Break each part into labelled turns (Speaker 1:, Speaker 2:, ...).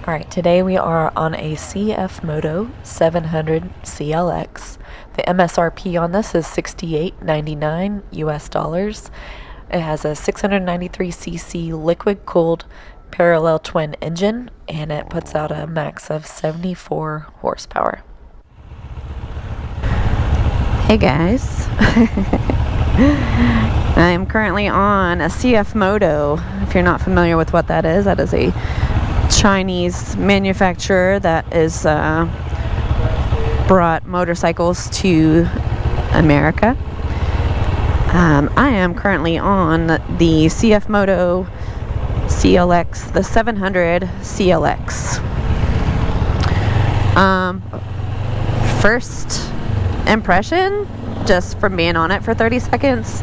Speaker 1: Alright, today we are on a Cfmoto 700 CLX. The MSRP on this is $68.99 US dollars. It has a 693cc liquid cooled parallel twin engine and it puts out a max of 74 horsepower.
Speaker 2: Hey guys. I am currently on a Cfmoto. If you're not familiar with what that is a Chinese manufacturer that is brought motorcycles to America. I am currently on the Cfmoto CLX, the 700 CLX. First impression, just from being on it for 30 seconds,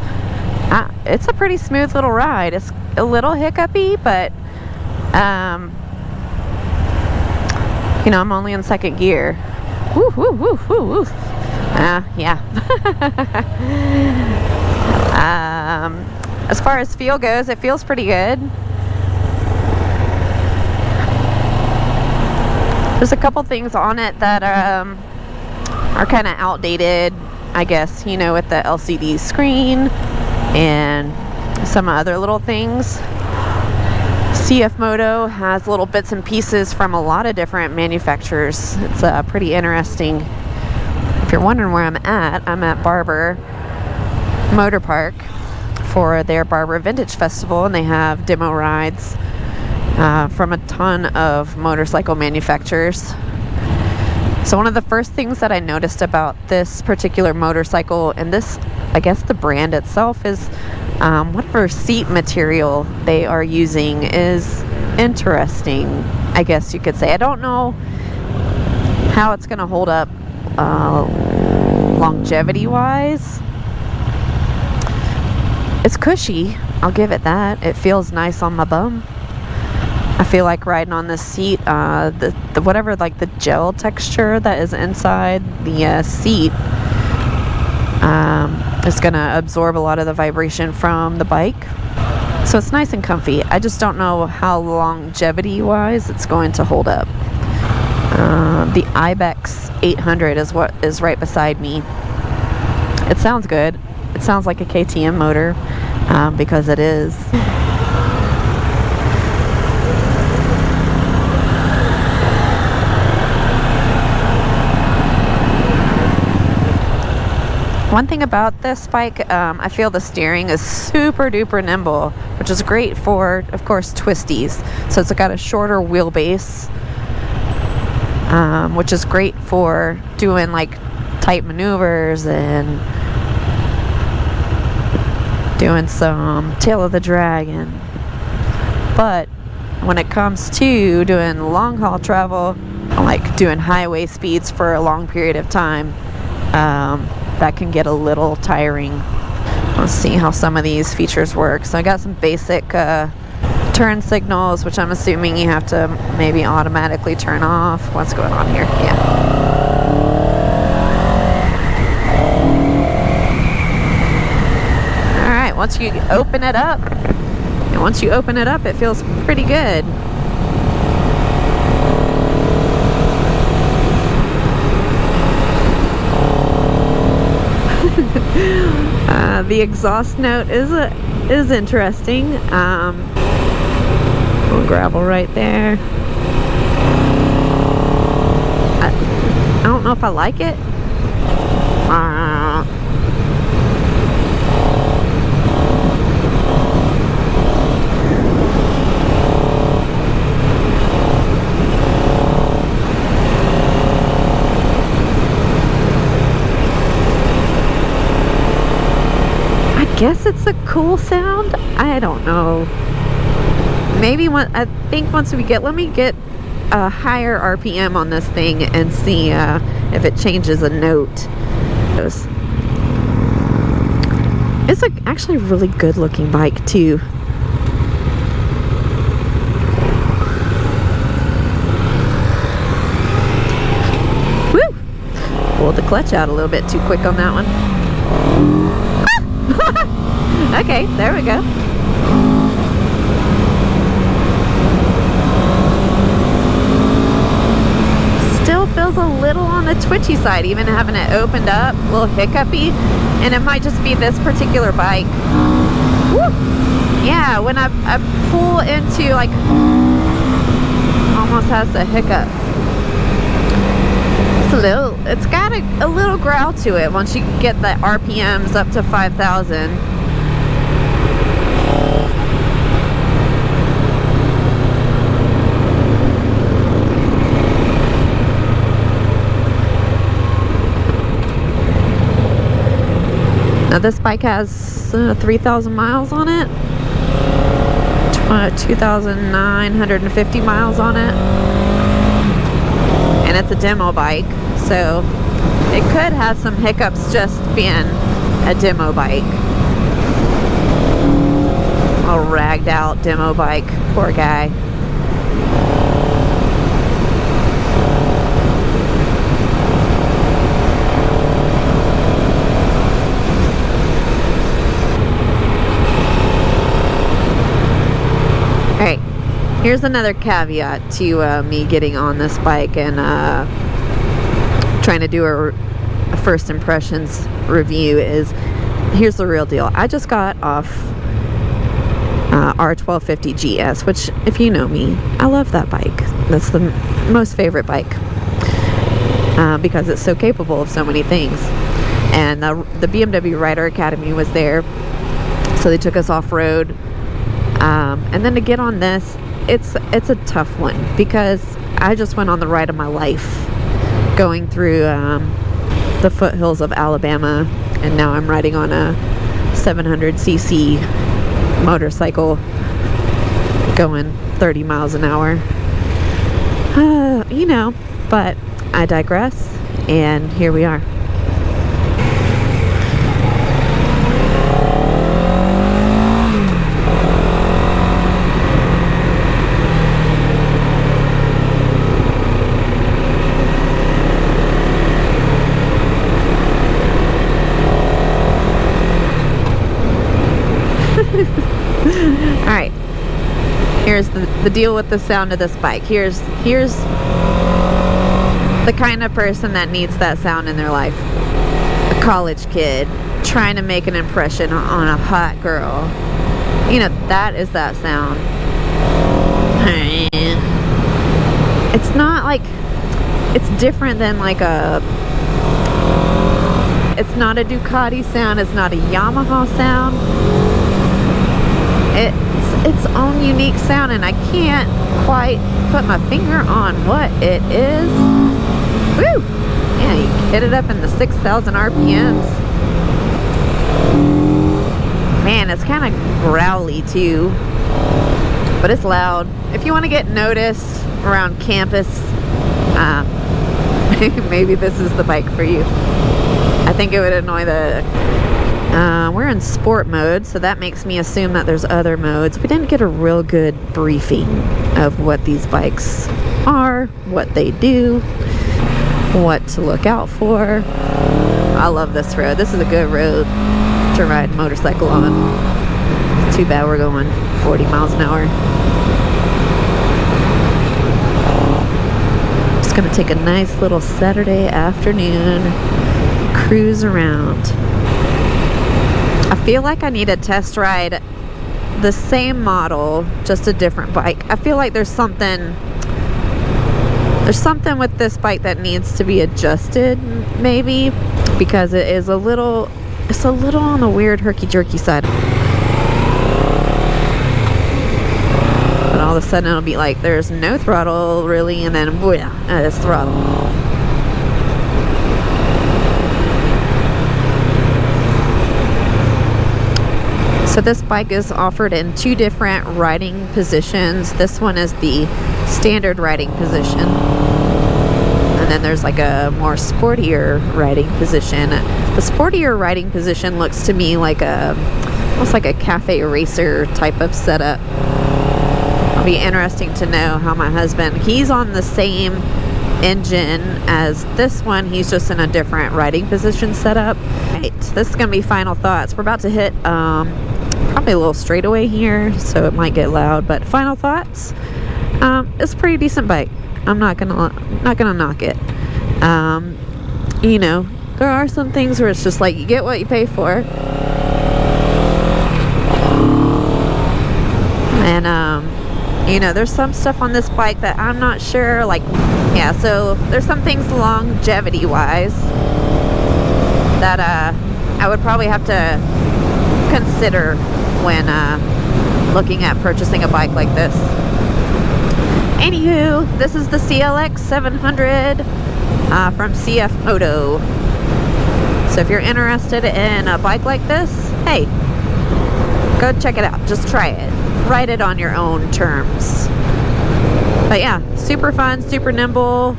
Speaker 2: it's a pretty smooth little ride. It's a little hiccupy, but you know, I'm only in second gear. Woo, woo, woo, woo, woo. Yeah. As far as feel goes, it feels pretty good. There's a couple things on it that are kind of outdated, I guess, you know, with the LCD screen and some other little things. Cfmoto has little bits and pieces from a lot of different manufacturers. It's pretty interesting. If you're wondering where I'm at Barber Motor Park for their Barber Vintage Festival, and they have demo rides from a ton of motorcycle manufacturers. So one of the first things that I noticed about this particular motorcycle, and this, I guess the brand itself, is whatever seat material they are using is interesting, I guess you could say. I don't know how it's going to hold up longevity wise. It's cushy, I'll give it that. It feels nice on my bum. I feel like riding on this seat, the whatever, like the gel texture that is inside the seat is going to absorb a lot of the vibration from the bike. So it's nice and comfy. I just don't know how longevity wise it's going to hold up. The Ibex 800 is what is right beside me. It sounds good. It sounds like a KTM motor because it is. One thing about this bike, I feel the steering is super duper nimble, which is great for, of course, twisties. So it's got a shorter wheelbase, which is great for doing like tight maneuvers and doing some tail of the dragon. But when it comes to doing long haul travel, like doing highway speeds for a long period of time, that can get a little tiring. Let's see how some of these features work. So I got some basic turn signals, which I'm assuming you have to maybe automatically turn off. What's going on here? Yeah. Alright, once you open it up, it feels pretty good. The exhaust note is interesting. Little gravel right there. I don't know if I like it. I guess it's a cool sound. I don't know. Maybe I think once we let me get a higher RPM on this thing and see if it changes a note. It's actually a really good looking bike too. Woo! Pulled the clutch out a little bit too quick on that one. Okay, there we go. feels a little on the twitchy side, even having it opened up, a little hiccupy, and it might just be this particular bike. Woo! Yeah, when I pull into, like, almost has a hiccup. It's got a little growl to it once you get the RPMs up to 5,000. Now this bike has 3,000 miles on it, 2,950 miles on it, and it's a demo bike, so it could have some hiccups just being a demo bike. A ragged out demo bike, poor guy. Alright, here's another caveat to me getting on this bike and trying to do a first impressions review is, here's the real deal. I just got off R1250 GS, which, if you know me, I love that bike. That's the most favorite bike because it's so capable of so many things. And the BMW Rider Academy was there, so they took us off-road. And then to get on this, it's a tough one because I just went on the ride of my life going through the foothills of Alabama, and now I'm riding on a 700cc motorcycle going 30 miles an hour. You know, but I digress, and here we are. Alright, here's the deal with the sound of this bike. Here's the kind of person that needs that sound in their life. A college kid trying to make an impression on a hot girl. You know, that is that sound. It's not like, it's different than like it's not a Ducati sound, it's not a Yamaha sound. It's its own unique sound, and I can't quite put my finger on what it is. Woo! Yeah, you hit it up in the 6,000 RPMs. Man, it's kind of growly too, but it's loud. If you want to get noticed around campus, maybe this is the bike for you. I think it would annoy we're in sport mode, so that makes me assume that there's other modes. We didn't get a real good briefing of what these bikes are, what they do, what to look out for. I love this road. This is a good road to ride a motorcycle on. Too bad we're going 40 miles an hour. Just gonna take a nice little Saturday afternoon cruise around. I feel like I need to test ride the same model, just a different bike. I feel like there's something with this bike that needs to be adjusted, maybe, because it's a little on the weird herky-jerky side. But all of a sudden it'll be like there's no throttle really, and then it's throttle. So this bike is offered in two different riding positions. This one is the standard riding position, and then there's like a more sportier riding position. The sportier riding position looks to me like almost like a cafe racer type of setup. It'll be interesting to know how my husband, he's on the same engine as this one, he's just in a different riding position setup. Right, this is gonna be final thoughts. We're about to hit probably a little straightaway here, so it might get loud, but final thoughts. It's a pretty decent bike. I'm not gonna knock it. You know, there are some things where it's just like you get what you pay for. And you know, there's some stuff on this bike that I'm not sure, like, yeah, so there's some things longevity wise that I would probably have to consider when looking at purchasing a bike like this. Anywho, this is the CLX 700 from Cfmoto. So if you're interested in a bike like this, hey, go check it out. Just try it. Ride it on your own terms. But yeah, super fun, super nimble.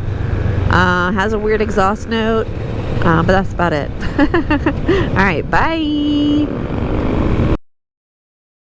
Speaker 2: Has a weird exhaust note. But that's about it. Alright, bye!